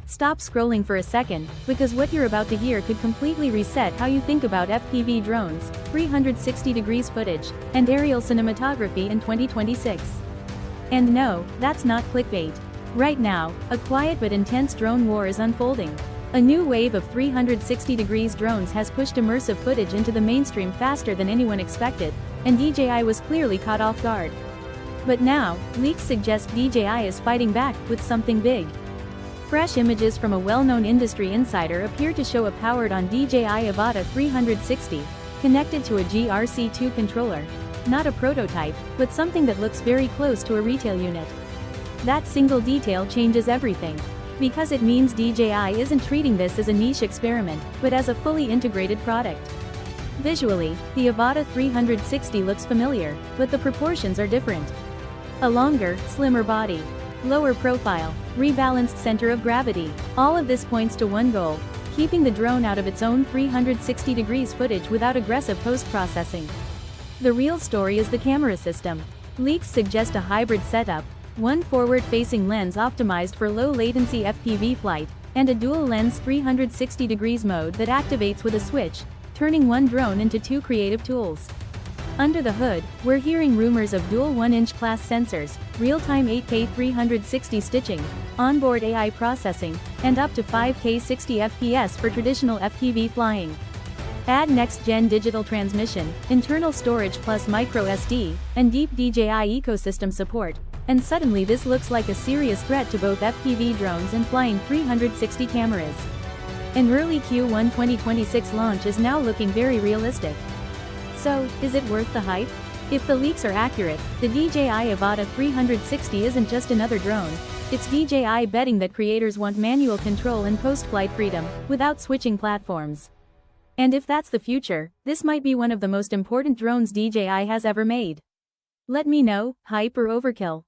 Stop scrolling for a second, because what you're about to hear could completely reset how you think about FPV drones, 360 degrees footage, and aerial cinematography in 2026. And no, that's not clickbait. Right now, a quiet but intense drone war is unfolding. A new wave of 360 degrees drones has pushed immersive footage into the mainstream faster than anyone expected, and DJI was clearly caught off guard. But now, leaks suggest DJI is fighting back with something big. Fresh images from a well-known industry insider appear to show a powered-on DJI Avata 360, connected to a GRC2 controller. Not a prototype, but something that looks very close to a retail unit. That single detail changes everything. Because it means DJI isn't treating this as a niche experiment, but as a fully integrated product. Visually, the Avata 360 looks familiar, but the proportions are different. A longer, slimmer body. Lower profile, rebalanced center of gravity. All of this points to one goal: keeping the drone out of its own 360 degrees footage without aggressive post-processing. The real story is the camera system. Leaks suggest a hybrid setup, one forward-facing lens optimized for low-latency FPV flight, and a dual-lens 360 degrees mode that activates with a switch, turning one drone into two creative tools. Under the hood, we're hearing rumors of dual 1-inch class sensors, real-time 8K 360 stitching, onboard AI processing, and up to 5K 60 FPS for traditional FPV flying. Add next-gen digital transmission, internal storage plus micro SD, and deep DJI ecosystem support, and suddenly this looks like a serious threat to both FPV drones and flying 360 cameras. An early Q1 2026 launch is now looking very realistic. So, is it worth the hype? If the leaks are accurate, the DJI Avata 360 isn't just another drone. It's DJI betting that creators want manual control and post-flight freedom, without switching platforms. And if that's the future, this might be one of the most important drones DJI has ever made. Let me know, hype or overkill.